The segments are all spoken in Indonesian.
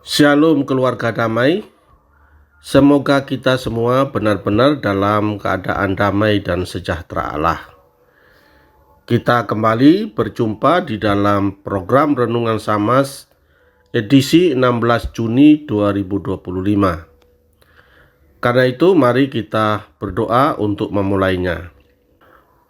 Shalom keluarga damai. Semoga kita semua benar-benar dalam keadaan damai dan sejahtera Allah. Kita kembali berjumpa di dalam program Renungan Samas edisi 16 Juni 2025. Karena itu mari kita berdoa untuk memulainya.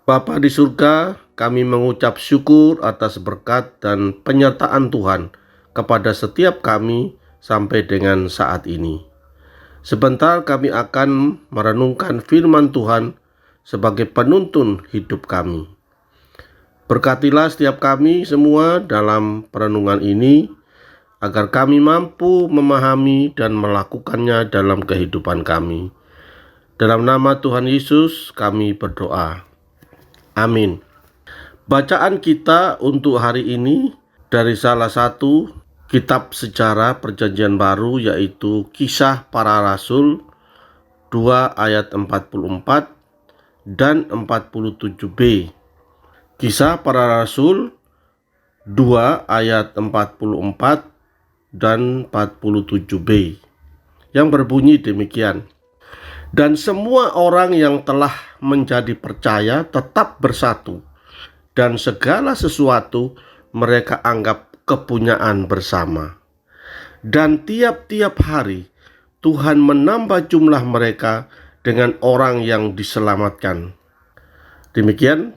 Bapa di surga, kami mengucap syukur atas berkat dan penyertaan Tuhan kepada setiap kami sampai dengan saat ini. Sebentar kami akan merenungkan firman Tuhan sebagai penuntun hidup kami. Berkatilah setiap kami semua dalam perenungan ini, agar kami mampu memahami dan melakukannya dalam kehidupan kami. Dalam nama Tuhan Yesus kami berdoa. Amin. Bacaan kita untuk hari ini dari salah satu kitab sejarah perjanjian baru, yaitu Kisah Para Rasul 2 ayat 44 dan 47b. Kisah Para Rasul 2 ayat 44 dan 47b, yang berbunyi demikian. Dan semua orang yang telah menjadi percaya tetap bersatu, dan segala sesuatu mereka anggap kepunyaan bersama. Dan tiap-tiap hari Tuhan menambah jumlah mereka dengan orang yang diselamatkan. Demikian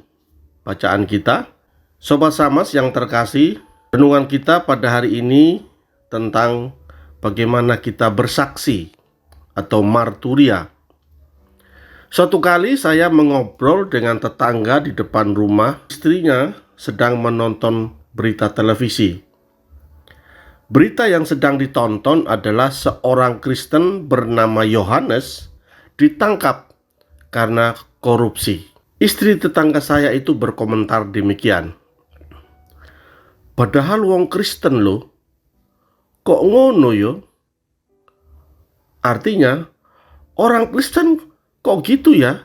bacaan kita. Sobat Samas yang terkasih, renungan kita pada hari ini tentang bagaimana kita bersaksi atau marturia. Suatu kali saya mengobrol dengan tetangga di depan rumah. Istrinya sedang menonton berita televisi. Berita yang sedang ditonton adalah seorang Kristen bernama Yohanes ditangkap karena korupsi. Istri tetangga saya itu berkomentar demikian. Padahal wong Kristen lo, kok ngono yo? Artinya, orang Kristen kok gitu ya?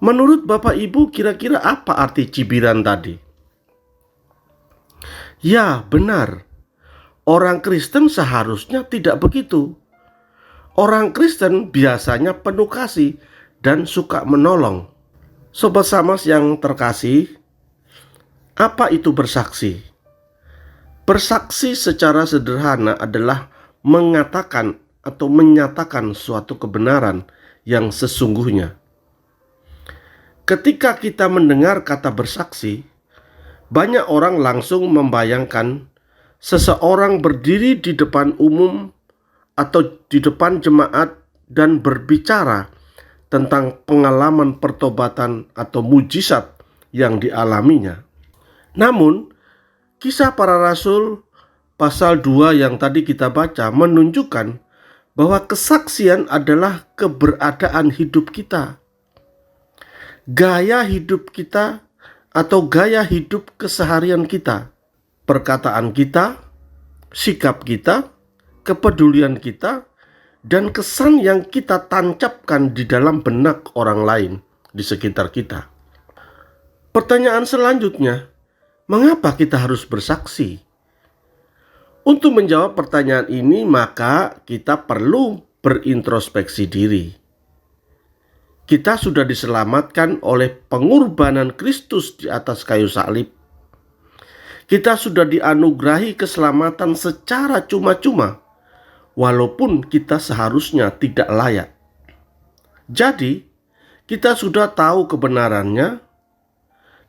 Menurut Bapak Ibu, kira-kira apa arti cibiran tadi? Ya, benar. Orang Kristen seharusnya tidak begitu. Orang Kristen biasanya penuh kasih dan suka menolong. Sobat Samas yang terkasih, apa itu bersaksi? Bersaksi secara sederhana adalah mengatakan atau menyatakan suatu kebenaran yang sesungguhnya. Ketika kita mendengar kata bersaksi, banyak orang langsung membayangkan seseorang berdiri di depan umum atau di depan jemaat dan berbicara tentang pengalaman pertobatan atau mujizat yang dialaminya. Namun, Kisah Para Rasul pasal 2 yang tadi kita baca menunjukkan bahwa kesaksian adalah keberadaan hidup kita, gaya hidup kita, atau gaya hidup keseharian kita, perkataan kita, sikap kita, kepedulian kita, dan kesan yang kita tancapkan di dalam benak orang lain di sekitar kita. Pertanyaan selanjutnya, mengapa kita harus bersaksi? Untuk menjawab pertanyaan ini, maka kita perlu berintrospeksi diri. Kita sudah diselamatkan oleh pengorbanan Kristus di atas kayu salib. Kita sudah dianugerahi keselamatan secara cuma-cuma, walaupun kita seharusnya tidak layak. Jadi, kita sudah tahu kebenarannya,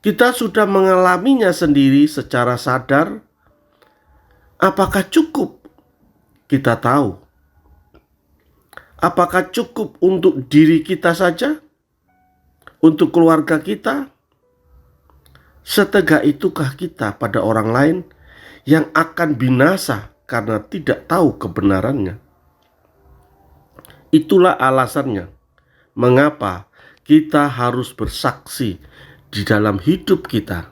kita sudah mengalaminya sendiri secara sadar. Apakah cukup kita tahu? Apakah cukup untuk diri kita saja? Untuk keluarga kita? Setegak itukah kita pada orang lain yang akan binasa karena tidak tahu kebenarannya? Itulah alasannya mengapa kita harus bersaksi di dalam hidup kita.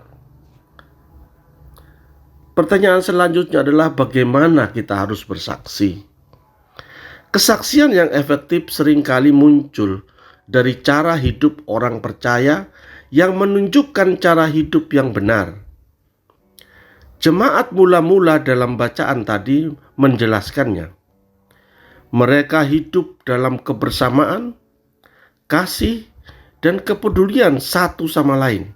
Pertanyaan selanjutnya adalah bagaimana kita harus bersaksi? Kesaksian yang efektif seringkali muncul dari cara hidup orang percaya yang menunjukkan cara hidup yang benar. Jemaat mula-mula dalam bacaan tadi menjelaskannya. Mereka hidup dalam kebersamaan, kasih, dan kepedulian satu sama lain.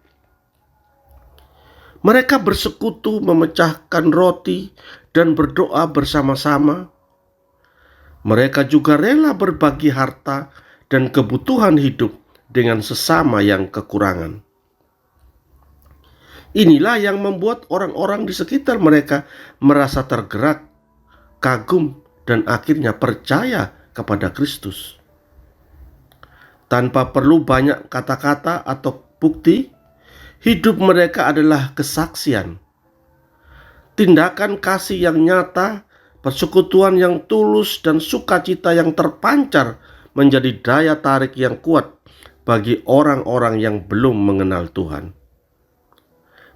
Mereka bersekutu memecahkan roti dan berdoa bersama-sama. Mereka juga rela berbagi harta dan kebutuhan hidup dengan sesama yang kekurangan. Inilah yang membuat orang-orang di sekitar mereka merasa tergerak, kagum, dan akhirnya percaya kepada Kristus. Tanpa perlu banyak kata-kata atau bukti, hidup mereka adalah kesaksian. Tindakan kasih yang nyata, persekutuan yang tulus, dan sukacita yang terpancar menjadi daya tarik yang kuat bagi orang-orang yang belum mengenal Tuhan.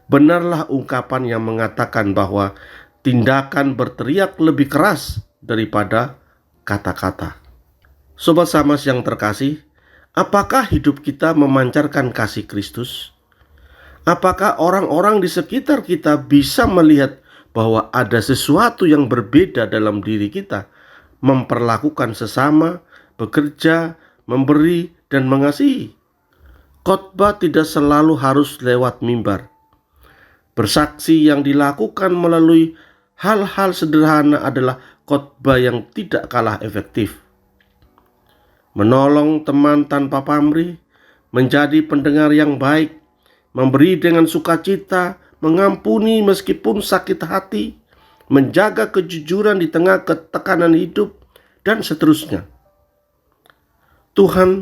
Benarlah ungkapan yang mengatakan bahwa tindakan berteriak lebih keras daripada kata-kata. Sobat Samas yang terkasih, apakah hidup kita memancarkan kasih Kristus? Apakah orang-orang di sekitar kita bisa melihat bahwa ada sesuatu yang berbeda dalam diri kita, memperlakukan sesama, bekerja, memberi, dan mengasihi? Khotbah tidak selalu harus lewat mimbar. Bersaksi yang dilakukan melalui hal-hal sederhana adalah khotbah yang tidak kalah efektif. Menolong teman tanpa pamrih, menjadi pendengar yang baik, memberi dengan sukacita, mengampuni meskipun sakit hati, menjaga kejujuran di tengah ketekanan hidup, dan seterusnya. Tuhan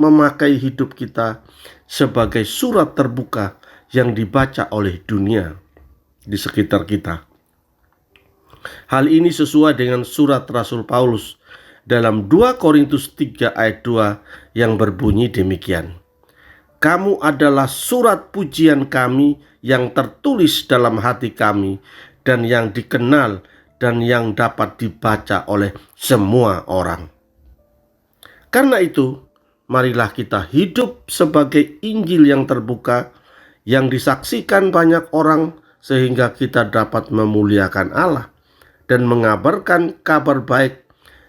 memakai hidup kita sebagai surat terbuka yang dibaca oleh dunia di sekitar kita. Hal ini sesuai dengan surat Rasul Paulus dalam 2 Korintus 3 ayat 2 yang berbunyi demikian. Kamu adalah surat pujian kami yang tertulis dalam hati kami dan yang dikenal dan yang dapat dibaca oleh semua orang. Karena itu, marilah kita hidup sebagai Injil yang terbuka, yang disaksikan banyak orang sehingga kita dapat memuliakan Allah dan mengabarkan kabar baik,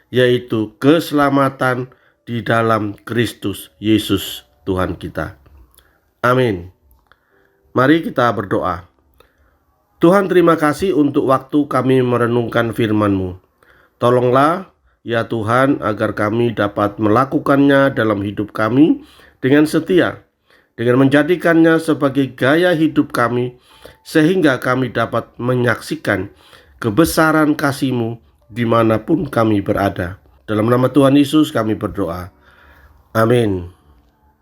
yaitu keselamatan di dalam Kristus Yesus Tuhan kita. Amin. Mari kita berdoa. Tuhan, terima kasih untuk waktu kami merenungkan firman-Mu. Tolonglah ya Tuhan agar kami dapat melakukannya dalam hidup kami dengan setia, dengan menjadikannya sebagai gaya hidup kami, sehingga kami dapat menyaksikan kebesaran kasih-Mu dimanapun kami berada. Dalam nama Tuhan Yesus kami berdoa. Amin.